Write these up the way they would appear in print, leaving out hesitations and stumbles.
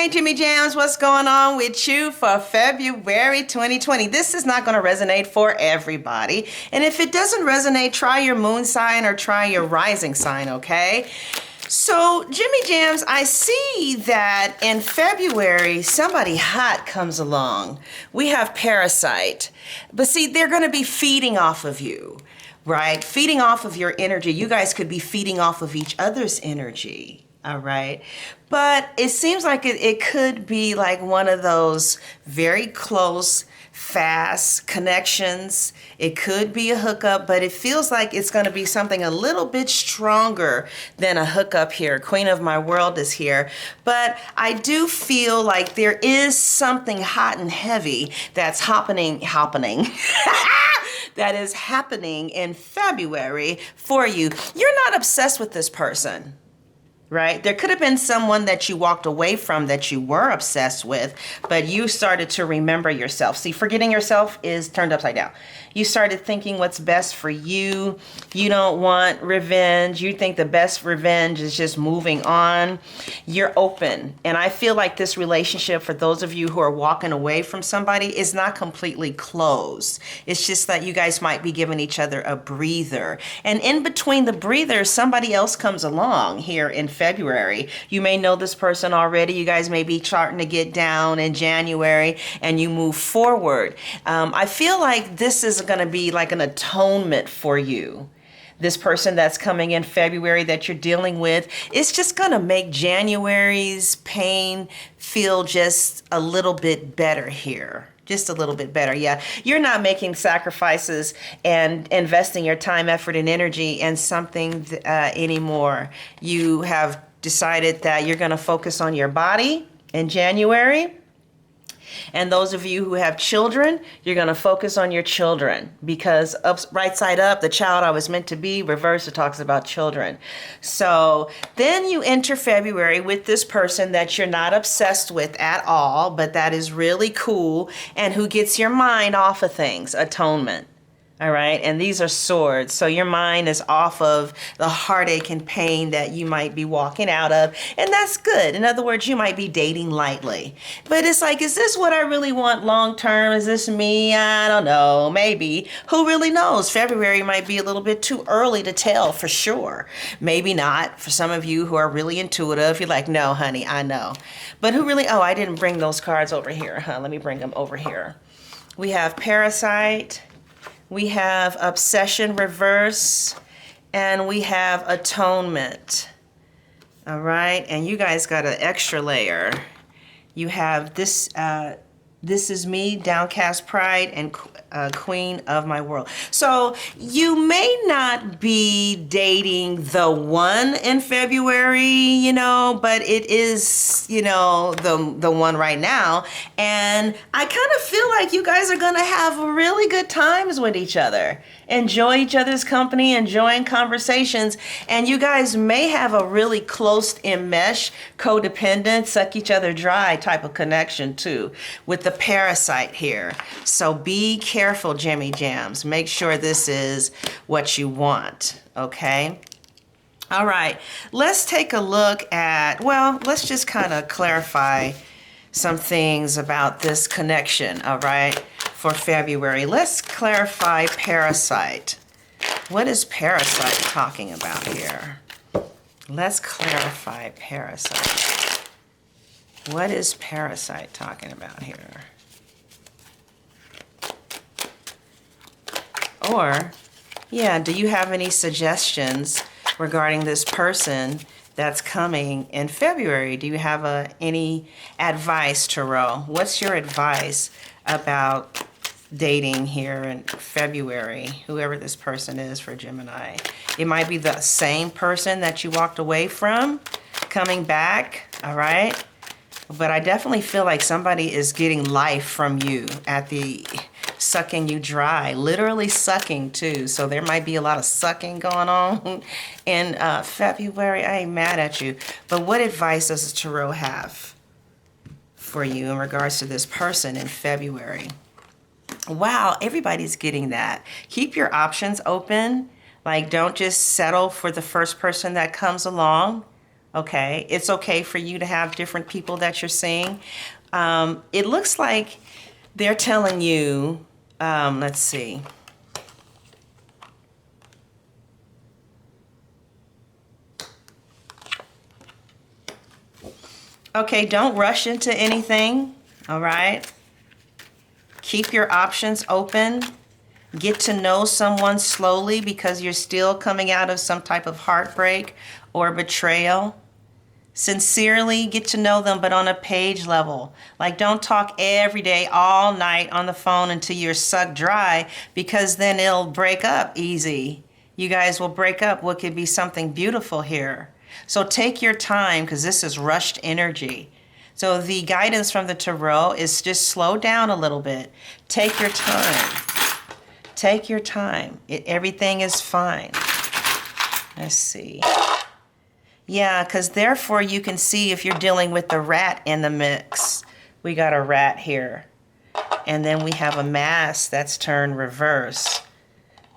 Hey, Jimmy Jams, what's going on with you for February 2020? This is not going to resonate for everybody. And if it doesn't resonate, try your moon sign or try your rising sign, okay? So, Jimmy Jams, I see that in February, somebody hot comes along. We have Parasite. But see, they're going to be feeding off of you, right? Feeding off of your energy. You guys could be feeding off of each other's energy. All right. But it seems like it could be like one of those very close, fast connections. It could be a hookup, but it feels like it's going to be something a little bit stronger than a hookup here. Queen of my world is here. But I do feel like there is something hot and heavy that's happening. That is happening in February for you. You're not obsessed with this person. Right? There could have been someone that you walked away from that you were obsessed with, but you started to remember yourself. See, forgetting yourself is turned upside down. You started thinking what's best for you. You don't want revenge. You think the best revenge is just moving on. You're open. And I feel like this relationship, for those of you who are walking away from somebody, is not completely closed. It's just that you guys might be giving each other a breather. And in between the breathers, somebody else comes along here in February. You may know this person already. You guys may be starting to get down in January and you move forward. I feel like this is going to be like an atonement for you. This person that's coming in February that you're dealing with, it's just going to make January's pain feel just a little bit better here. Just a little bit better. Yeah. You're not making sacrifices and investing your time, effort, and energy in something anymore. You have decided that you're going to focus on your body in January. And those of you who have children, you're going to focus on your children, because right side up, the child I was meant to be, reverse, it talks about children. So then you enter February with this person that you're not obsessed with at all, but that is really cool and who gets your mind off of things. Atonement. All right. And these are swords. So your mind is off of the heartache and pain that you might be walking out of. And that's good. In other words, you might be dating lightly. But it's like, is this what I really want long term? Is this me? I don't know. Maybe. Who really knows? February might be a little bit too early to tell for sure. Maybe not. For some of you who are really intuitive, you're like, no, honey, I know. But who really, I didn't bring those cards over here. Let me bring them over here. We have Parasite. We have Obsession Reverse, and we have Atonement. All right, and you guys got an extra layer. You have this, This is Me, Downcast Pride, and Queen of My World. So you may not be dating the one in February, but it is, the one right now. And I kind of feel like you guys are going to have really good times with each other. Enjoy each other's company, enjoying conversations, and you guys may have a really close enmesh, codependent, suck each other dry type of connection too, with the Parasite here. So be careful, Jimmy Jams. Make sure this is what you want, okay? All right, let's take a look at, let's just kind of clarify some things about this connection, all right, for February. Let's clarify Parasite. What is Parasite talking about here? Let's clarify Parasite. What is Parasite talking about here? Or, do you have any suggestions regarding this person that's coming in February? Do you have any advice, Tarot? What's your advice about dating here in February, whoever this person is for Gemini? It might be the same person that you walked away from coming back, all right? But I definitely feel like somebody is getting life from you at the sucking you dry, literally sucking too. So there might be a lot of sucking going on in February. I ain't mad at you. But what advice does the Tarot have for you in regards to this person in February? Wow, everybody's getting that. Keep your options open. Like, don't just settle for the first person that comes along. Okay, it's okay for you to have different people that you're seeing. It looks like they're telling you, let's see. Okay, don't rush into anything, all right? Keep your options open. Get to know someone slowly because you're still coming out of some type of heartbreak or betrayal. Sincerely get to know them, but on a page level. Like, don't talk every day, all night on the phone until you're sucked dry, because then it'll break up easy. You guys will break up what could be something beautiful here. So take your time, because this is rushed energy. So the guidance from the tarot is just slow down a little bit. Take your time. Take your time. Everything is fine. Let's see. Yeah, because therefore you can see if you're dealing with the rat in the mix. We got a rat here. And then we have a mask that's turned reverse.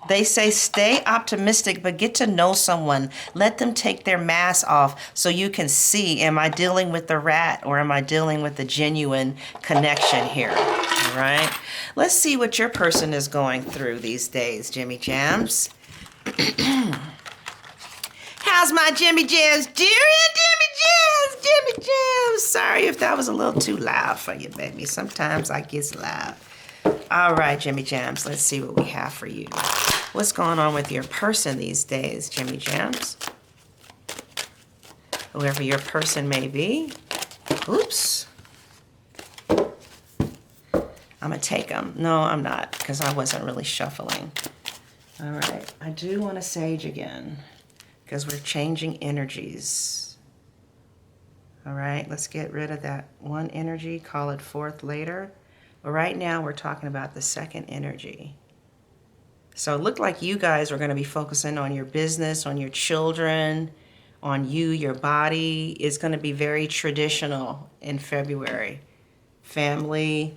They say stay optimistic, but get to know someone. Let them take their mask off so you can see, am I dealing with the rat or am I dealing with the genuine connection here? All right. Let's see what your person is going through these days, Jimmy Jams. How's my Jimmy Jams doing, Jimmy Jams? Jimmy Jams. Sorry if that was a little too loud for you, baby. Sometimes I get loud. All right, Jimmy Jams, let's see what we have for you. What's going on with your person these days, Jimmy Jams? Whoever your person may be. Oops. I'm going to take them. No, I'm not, because I wasn't really shuffling. All right, I do want to sage again, because we're changing energies. All right, let's get rid of that one energy, call it forth later. But right now we're talking about the second energy. So it looked like you guys are going to be focusing on your business, on your children, on you, your body. It's going to be very traditional in February. Family.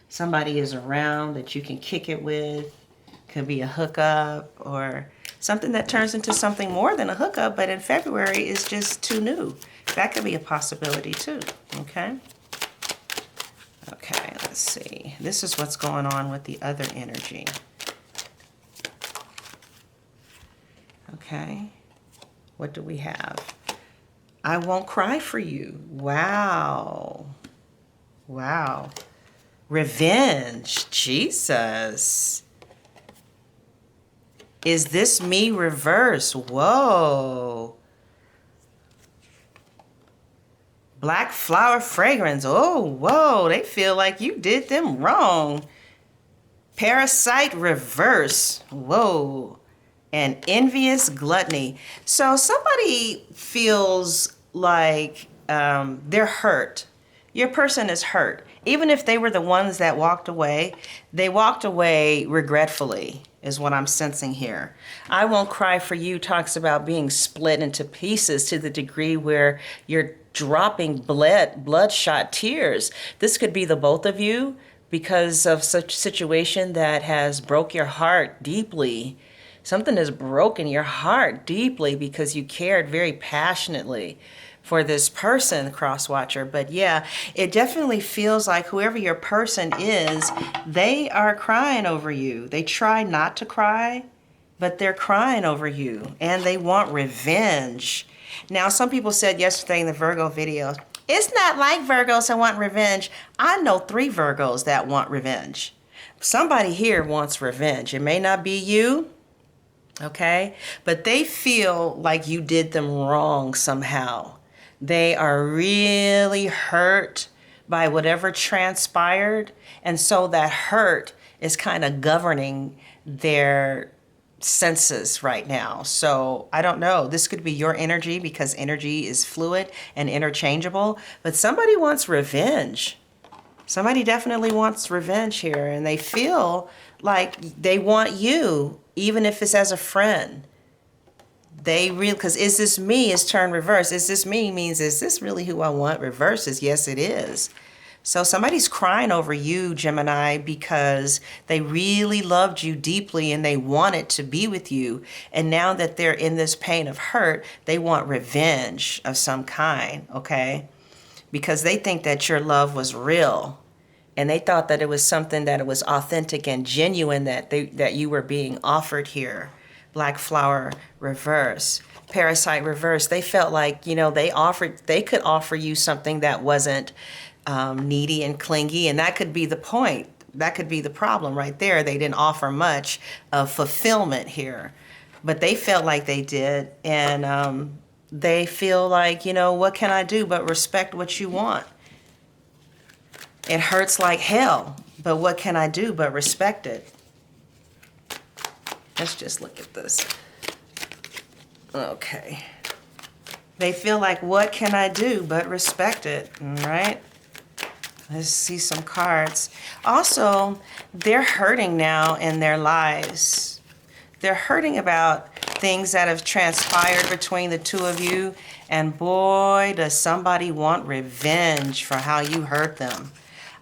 Somebody is around that you can kick it with. Could be a hookup or something that turns into something more than a hookup, but in February is just too new. That could be a possibility too, okay? Okay, let's see. This is what's going on with the other energy. Okay, what do we have? I won't cry for you. Wow. Wow. Revenge, Jesus. Is this me reverse? Whoa. Black flower fragrance. Oh, whoa. They feel like you did them wrong. Parasite reverse. Whoa. And envious gluttony. So somebody feels like they're hurt. Your person is hurt. Even if they were the ones that walked away, they walked away regretfully, is what I'm sensing here. I won't cry for you talks about being split into pieces to the degree where you're dropping bloodshot tears. This could be the both of you because of such situation that has broke your heart deeply. Something has broken your heart deeply because you cared very passionately for this person, cross-watcher. But yeah, it definitely feels like whoever your person is, they are crying over you. They try not to cry, but they're crying over you and they want revenge. Now, some people said yesterday in the Virgo video, it's not like Virgos that want revenge. I know 3 Virgos that want revenge. Somebody here wants revenge. It may not be you, okay? But they feel like you did them wrong somehow. They are really hurt by whatever transpired. And so that hurt is kind of governing their senses right now. So I don't know. This could be your energy because energy is fluid and interchangeable. But somebody wants revenge. Somebody definitely wants revenge here. And they feel like they want you, even if it's as a friend. They really, because is this me is turned reverse. Is this me means, is this really who I want? Reverse is yes, it is. So somebody's crying over you, Gemini, because they really loved you deeply and they wanted to be with you. And now that they're in this pain of hurt, they want revenge of some kind, okay? Because they think that your love was real. And they thought that it was something that it was authentic and genuine that you were being offered here. Black flower reverse, parasite reverse. They felt like, they could offer you something that wasn't needy and clingy, and that could be the point. That could be the problem right there. They didn't offer much of fulfillment here, but they felt like they did, and they feel like, what can I do but respect what you want? It hurts like hell, but what can I do but respect it? Let's just look at this. Okay. They feel like, what can I do but respect it, right? Let's see some cards. Also, they're hurting now in their lives. They're hurting about things that have transpired between the two of you. And boy, does somebody want revenge for how you hurt them.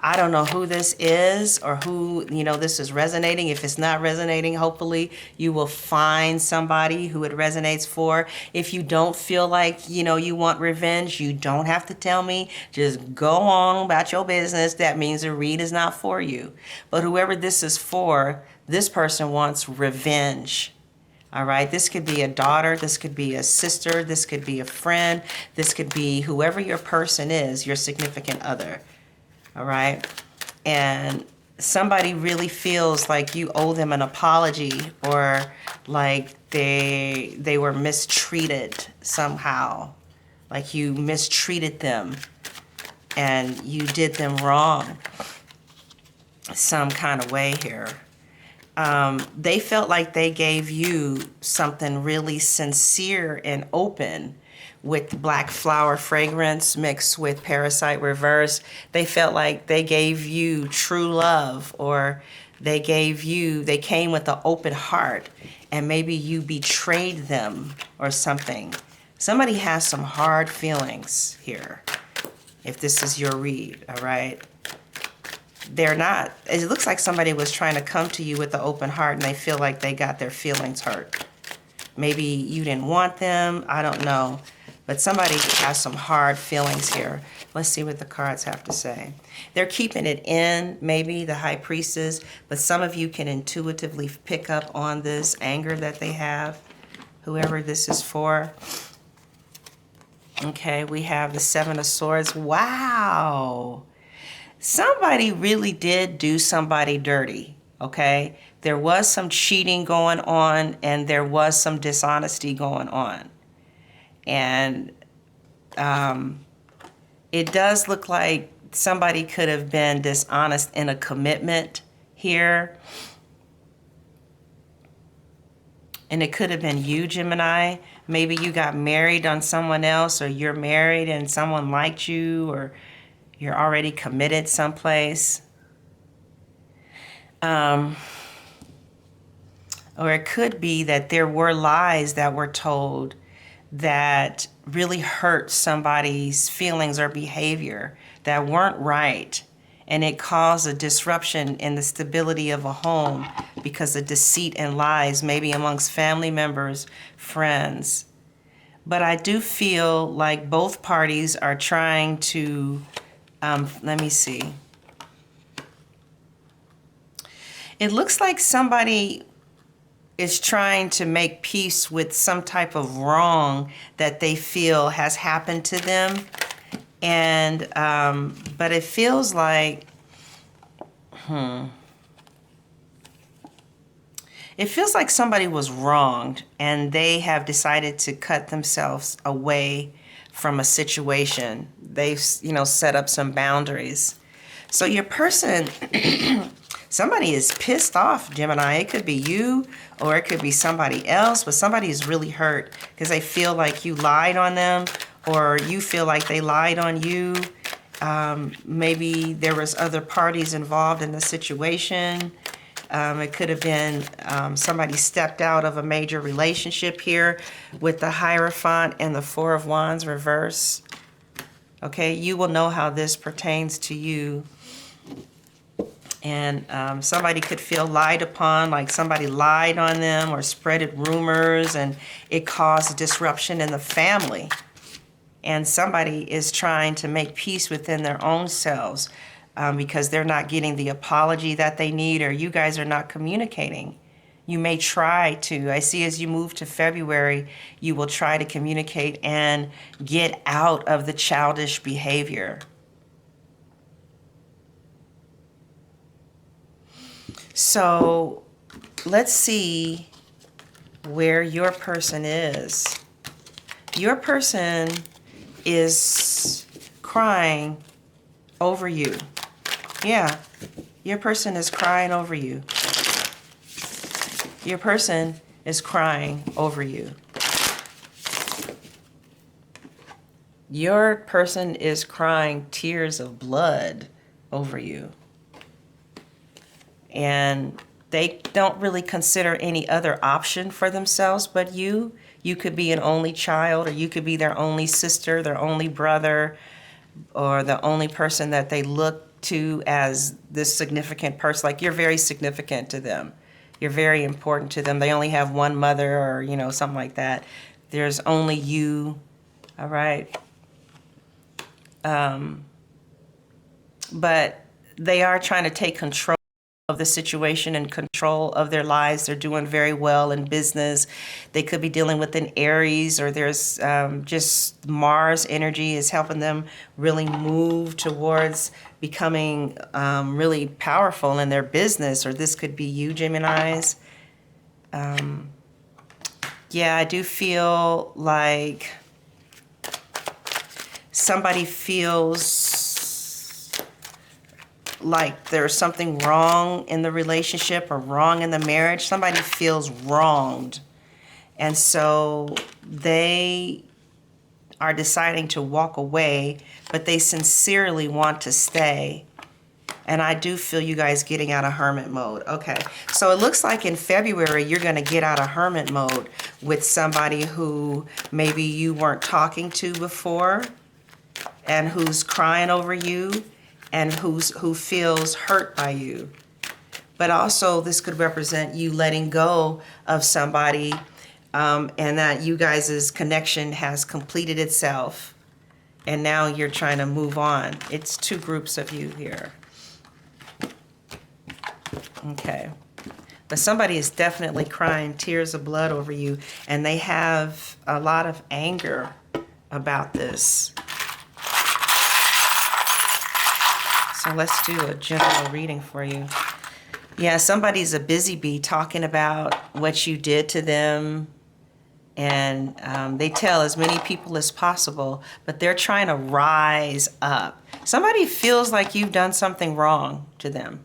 I don't know who this is or who, this is resonating. If it's not resonating, hopefully you will find somebody who it resonates for. If you don't feel like, you want revenge, you don't have to tell me. Just go on about your business. That means the read is not for you. But whoever this is for, this person wants revenge. All right, this could be a daughter, this could be a sister, this could be a friend, this could be whoever your person is, your significant other. All right, and somebody really feels like you owe them an apology, or like they were mistreated somehow, like you mistreated them and you did them wrong some kind of way here. They felt like they gave you something really sincere and open with black flower fragrance mixed with parasite reverse. They felt like they gave you true love, or they came with an open heart, and maybe you betrayed them or something. Somebody has some hard feelings here, if this is your read, all right? They're not. It looks like somebody was trying to come to you with an open heart and they feel like they got their feelings hurt. Maybe you didn't want them, I don't know. But somebody has some hard feelings here. Let's see what the cards have to say. They're keeping it in, maybe the High Priestess, but some of you can intuitively pick up on this anger that they have, whoever this is for. Okay, we have the Seven of Swords. Wow. Somebody really did do somebody dirty, okay? There was some cheating going on and there was some dishonesty going on. And it does look like somebody could have been dishonest in a commitment here. And it could have been you, Gemini. Maybe you got married on someone else, or you're married and someone liked you, or you're already committed someplace. Or it could be that there were lies that were told that really hurt somebody's feelings or behavior that weren't right. And it caused a disruption in the stability of a home because of deceit and lies, maybe amongst family members, friends. But I do feel like both parties are trying to, let me see. It looks like somebody is trying to make peace with some type of wrong that they feel has happened to them. And, but it feels like, it feels like somebody was wronged and they have decided to cut themselves away from a situation. They've, set up some boundaries. So your person, somebody is pissed off, Gemini. It could be you or it could be somebody else, but somebody is really hurt because they feel like you lied on them, or you feel like they lied on you. Maybe there was other parties involved in the situation. It could have been somebody stepped out of a major relationship here with the Hierophant and the Four of Wands reverse. Okay, you will know how this pertains to you. And somebody could feel lied upon, like somebody lied on them or spreaded rumors, and it caused disruption in the family. And somebody is trying to make peace within their own selves because they're not getting the apology that they need, or you guys are not communicating. You may try to. I see as you move to February, you will try to communicate and get out of the childish behavior. So let's see where your person is. Your person is crying over you. Yeah, your person is crying over you. Your person is crying over you. Your person is crying tears of blood over you. And they don't really consider any other option for themselves but you. You could be an only child, or you could be their only sister, their only brother, or the only person that they look to as this significant person. Like, you're very significant to them. You're very important to them. They only have one mother, or, you know, something like that. There's only you, all right? But they are trying to take control of the situation and control of their lives. They're doing very well in business. They could be dealing with an Aries, or there's just Mars energy is helping them really move towards becoming really powerful in their business. Or this could be you, Geminis. Yeah, I do feel like somebody feels like there's something wrong in the relationship or wrong in the marriage. Somebody feels wronged. And so they are deciding to walk away, but they sincerely want to stay. And I do feel you guys getting out of hermit mode. Okay, so it looks like in February you're going to get out of hermit mode with somebody who maybe you weren't talking to before, and who's crying over you, and who feels hurt by you. But also this could represent you letting go of somebody, and that you guys' connection has completed itself, and now you're trying to move on. It's two groups of you here. Okay. But somebody is definitely crying tears of blood over you, and they have a lot of anger about this. So let's do a general reading for you. Yeah, somebody's a busy bee talking about what you did to them, and they tell as many people as possible, but they're trying to rise up. Somebody feels like you've done something wrong to them,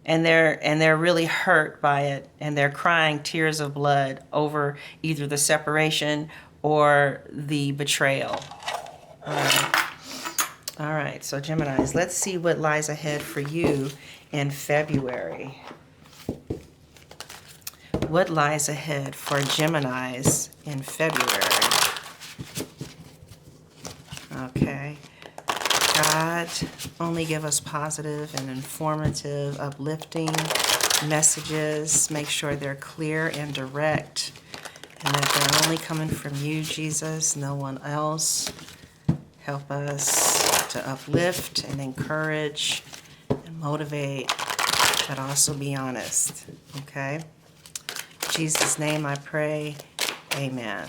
and they're really hurt by it, and they're crying tears of blood over either the separation or the betrayal. All right, so Geminis, let's see what lies ahead for you in February. What lies ahead for Geminis in February? Okay. God, only give us positive and informative, uplifting messages. Make sure they're clear and direct, and that they're only coming from you, Jesus, no one else. Help us to uplift and encourage and motivate, but also be honest, okay? In Jesus' name I pray, amen.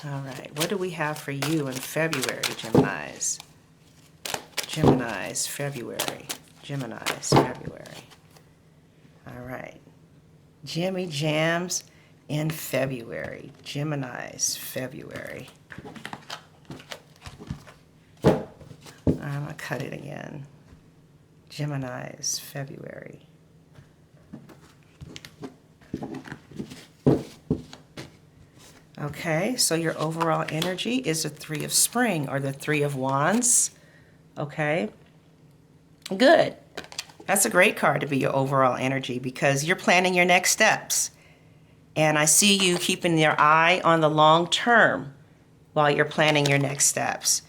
All right, what do we have for you in February, Geminis? Geminis, February. Geminis, February. All right. Jimmy Jams in February. Geminis, February. I'm going to cut it again. Geminis, February. Okay, so your overall energy is the Three of Spring, or the Three of Wands. Okay, good. That's a great card to be your overall energy, because you're planning your next steps. And I see you keeping your eye on the long term while you're planning your next steps.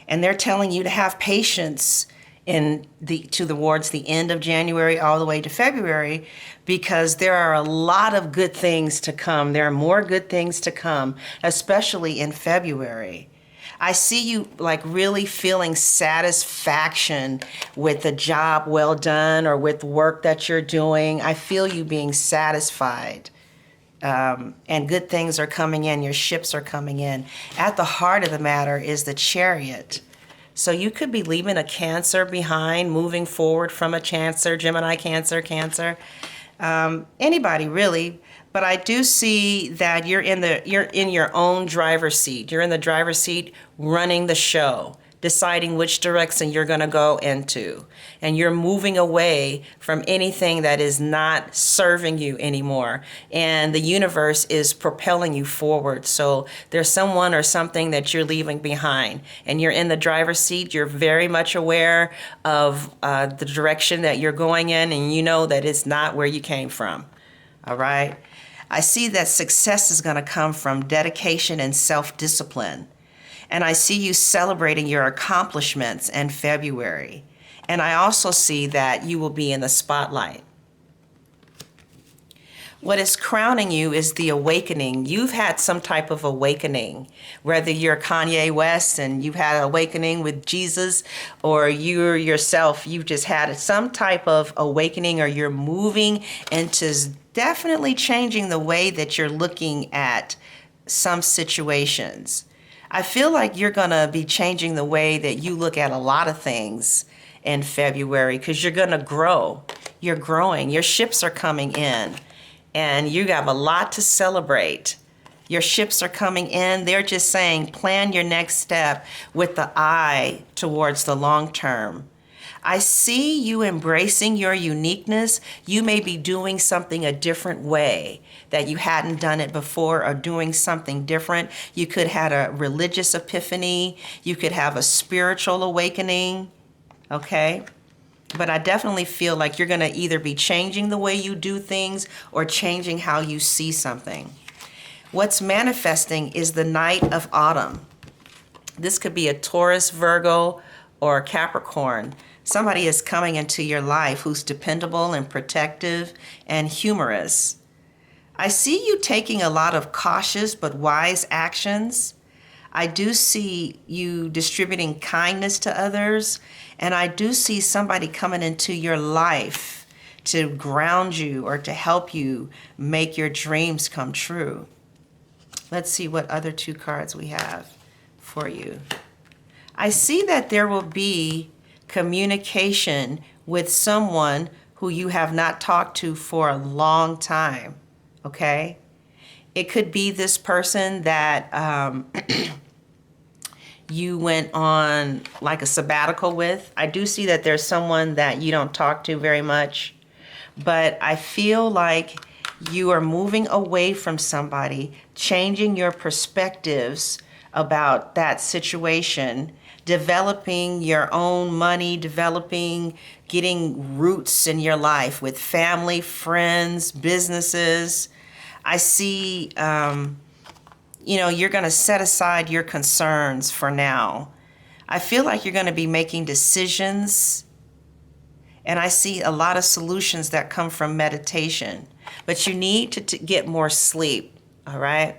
And they're telling you to have patience towards the end of January all the way to February, because there are a lot of good things to come. There are more good things to come, especially in February. I see you like really feeling satisfaction with the job well done or with work that you're doing. I feel you being satisfied. And good things are coming in. Your ships are coming in. At the heart of the matter is the Chariot. So you could be leaving a Cancer behind, moving forward from a Cancer, Gemini, Cancer, anybody really. But I do see that you're in your own driver's seat. You're in the driver's seat running the show, deciding which direction you're going to go into. And you're moving away from anything that is not serving you anymore. And the universe is propelling you forward. So there's someone or something that you're leaving behind. And you're in the driver's seat. You're very much aware of the direction that you're going in. And you know that it's not where you came from. All right? I see that success is going to come from dedication and self-discipline. And I see you celebrating your accomplishments in February. And I also see that you will be in the spotlight. What is crowning you is the awakening. You've had some type of awakening, whether you're Kanye West and you've had an awakening with Jesus, or you yourself, you've just had some type of awakening, or you're moving into definitely changing the way that you're looking at some situations. I feel like you're going to be changing the way that you look at a lot of things in February, because you're going to grow. You're growing. Your ships are coming in, and you have a lot to celebrate. Your ships are coming in. They're just saying, plan your next step with the eye towards the long term. I see you embracing your uniqueness. You may be doing something a different way that you hadn't done it before, or doing something different. You could have a religious epiphany. You could have a spiritual awakening, okay? But I definitely feel like you're going to either be changing the way you do things or changing how you see something. What's manifesting is the Knight of Autumn. This could be a Taurus, Virgo, or Capricorn. Somebody is coming into your life who's dependable and protective and humorous. I see you taking a lot of cautious but wise actions. I do see you distributing kindness to others, and I do see somebody coming into your life to ground you or to help you make your dreams come true. Let's see what other two cards we have for you. I see that there will be communication with someone who you have not talked to for a long time, okay? It could be this person that you went on like a sabbatical with. I do see that there's someone that you don't talk to very much, but I feel like you are moving away from somebody, changing your perspectives about that situation, developing your own money, getting roots in your life with family, friends, businesses. I see, you're going to set aside your concerns for now. I feel like you're going to be making decisions, and I see a lot of solutions that come from meditation. But you need to get more sleep, all right?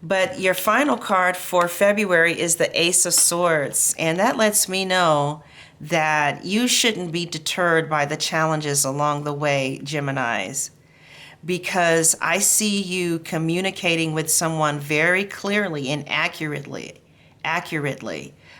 But your final card for February is the Ace of Swords, and that lets me know that you shouldn't be deterred by the challenges along the way, Geminis, because I see you communicating with someone very clearly and accurately.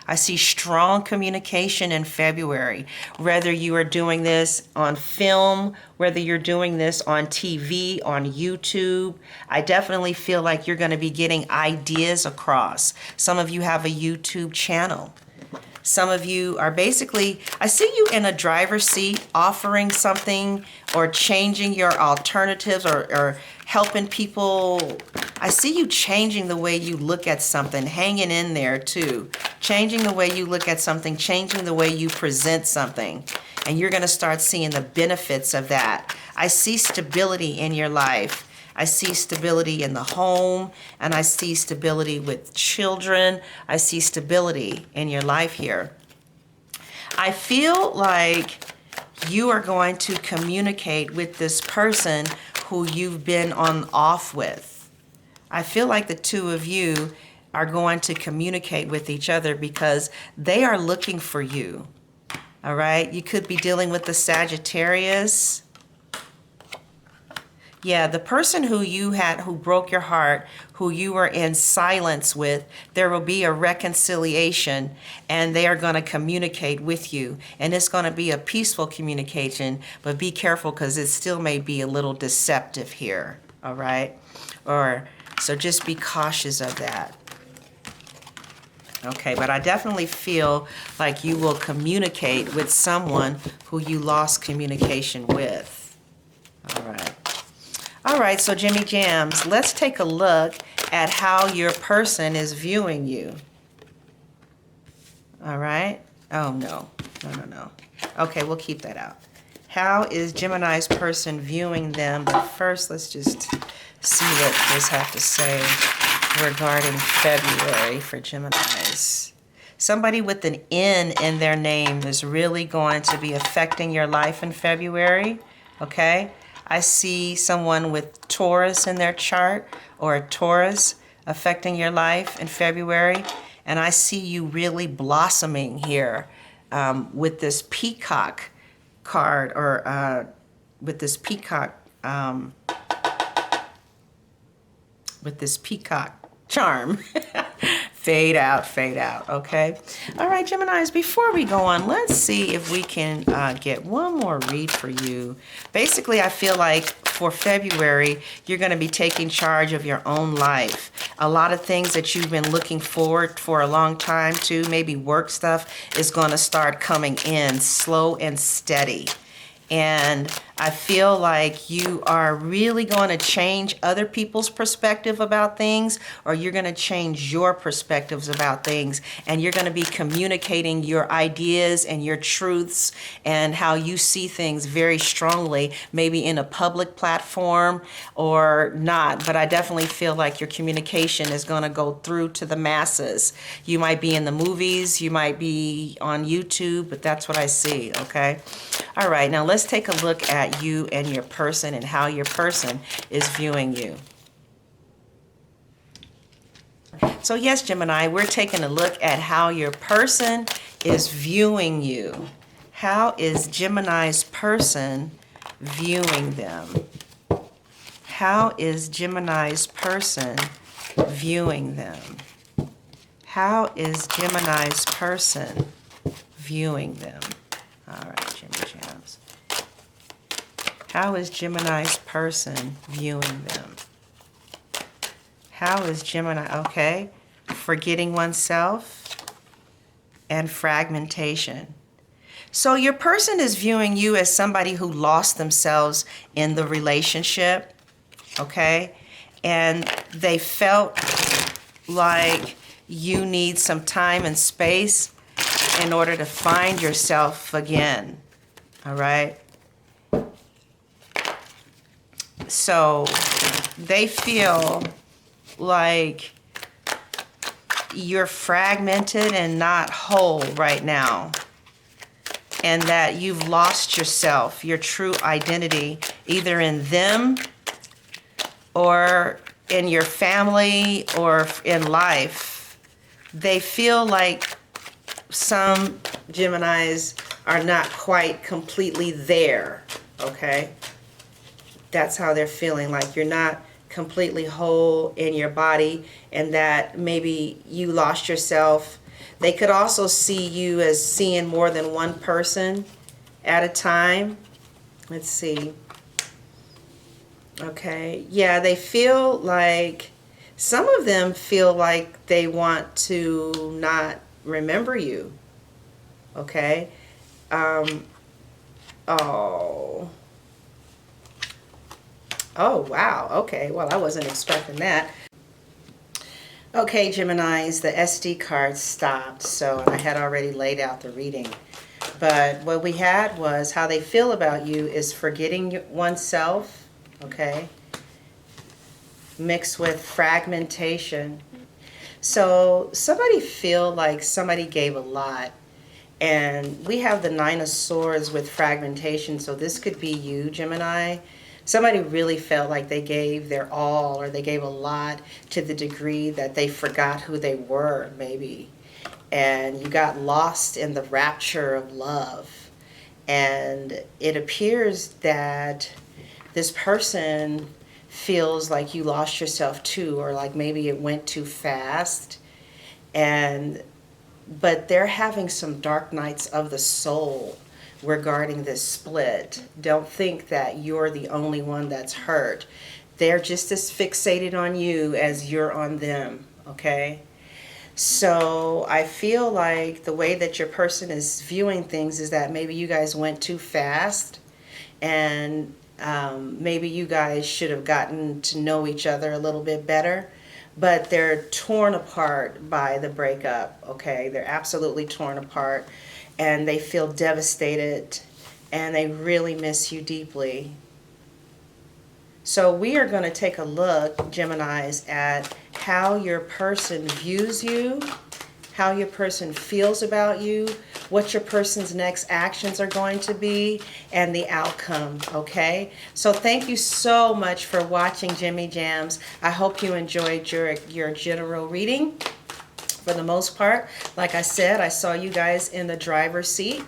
I see strong communication in February, whether you are doing this on film, whether you're doing this on TV, on YouTube. I definitely feel like you're going to be getting ideas across. Some of you have a YouTube channel. Some of you are basically, I see you in a driver's seat offering something or changing your alternatives or helping people. I see you changing the way you look at something, hanging in there too. Changing the way you look at something, changing the way you present something. And you're going to start seeing the benefits of that. I see stability in your life. I see stability in the home, and I see stability with children. I see stability in your life here. I feel like you are going to communicate with this person who you've been on off with. I feel like the two of you are going to communicate with each other because they are looking for you. All right? You could be dealing with the Sagittarius. Yeah, the person who broke your heart, who you were in silence with, there will be a reconciliation and they are going to communicate with you. And it's going to be a peaceful communication, but be careful because it still may be a little deceptive here. All right? So just be cautious of that. Okay, but I definitely feel like you will communicate with someone who you lost communication with. All right. All right, so Jimmy Jams, let's take a look at how your person is viewing you. All right. Oh, no. No. Okay, we'll keep that out. How is Gemini's person viewing them? But first, let's just see what this have to say regarding February for Geminis. Somebody with an N in their name is really going to be affecting your life in February, okay? I see someone with Taurus in their chart, or a Taurus affecting your life in February, and I see you really blossoming here with this peacock card, or with this peacock charm. Fade out, okay? All right, Geminis, before we go on, let's see if we can get one more read for you. Basically, I feel like for February, you're going to be taking charge of your own life. A lot of things that you've been looking forward for a long time to, maybe work stuff, is going to start coming in slow and steady. And I feel like you are really going to change other people's perspective about things, or you're going to change your perspectives about things, and you're going to be communicating your ideas and your truths and how you see things very strongly, maybe in a public platform or not. But I definitely feel like your communication is going to go through to the masses. You might be in the movies, you might be on YouTube, but that's what I see, okay? All right, now let's take a look at you and your person and how your person is viewing you. So yes, Gemini, we're taking a look at how your person is viewing you. How is Gemini's person viewing them? How is Gemini's person viewing them? How is Gemini's person viewing them? All right, Jimmy Jams. How is Gemini's person viewing them? How is Gemini, okay, forgetting oneself and fragmentation. So your person is viewing you as somebody who lost themselves in the relationship, okay? And they felt like you need some time and space in order to find yourself again, all right? So they feel like you're fragmented and not whole right now, and that you've lost yourself, your true identity, either in them or in your family or in life. They feel like some Geminis are not quite completely there, okay? That's how they're feeling, like you're not completely whole in your body, and that maybe you lost yourself. They could also see you as seeing more than one person at a time. Let's see. Okay, yeah, they feel like, some of them feel like they want to not remember you, okay? Oh, wow. Okay, well, I wasn't expecting that. Okay, Geminis, the SD card stopped, so I had already laid out the reading. But what we had was how they feel about you is forgetting oneself, okay? mixed with fragmentation. So somebody feel like somebody gave a lot. And we have the Nine of Swords with fragmentation. So this could be you, Gemini. Somebody really felt like they gave their all, or they gave a lot to the degree that they forgot who they were, maybe. And you got lost in the rapture of love. And it appears that this person feels like you lost yourself too, or like maybe it went too fast. But they're having some dark nights of the soul regarding this split. Don't think that you're the only one that's hurt. They're just as fixated on you as you're on them, okay? So I feel like the way that your person is viewing things is that maybe you guys went too fast, and maybe you guys should have gotten to know each other a little bit better. But they're torn apart by the breakup, okay? They're absolutely torn apart, and they feel devastated, and they really miss you deeply. So we are going to take a look, Geminis, at how your person views you, how your person feels about you, what your person's next actions are going to be, and the outcome, okay? So thank you so much for watching Jimmy Jams. I hope you enjoyed your general reading. For the most part, like I said, I saw you guys in the driver's seat,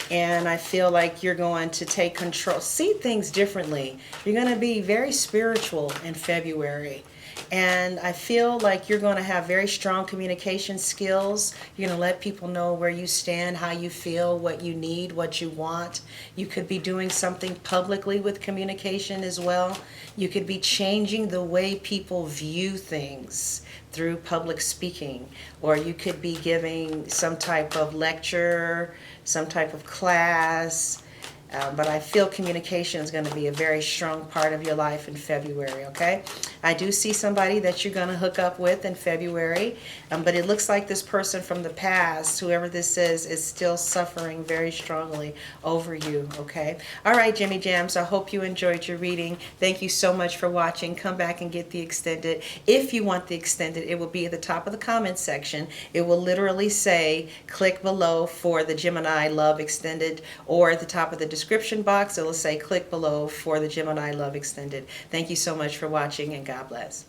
and I feel like you're going to take control, see things differently. You're going to be very spiritual in February. And I feel like you're going to have very strong communication skills. You're going to let people know where you stand, how you feel, what you need, what you want. You could be doing something publicly with communication as well. You could be changing the way people view things through public speaking. Or you could be giving some type of lecture, some type of class. But I feel communication is going to be a very strong part of your life in February, okay? I do see somebody that you're going to hook up with in February, but it looks like this person from the past, whoever this is still suffering very strongly over you, okay? All right, Jimmy Jams, I hope you enjoyed your reading. Thank you so much for watching. Come back and get the extended. If you want the extended, it will be at the top of the comment section. It will literally say, click below for the Gemini Love Extended, or at the top of the description box, it will say click below for the Gemini Love Extended. Thank you so much for watching, and God bless.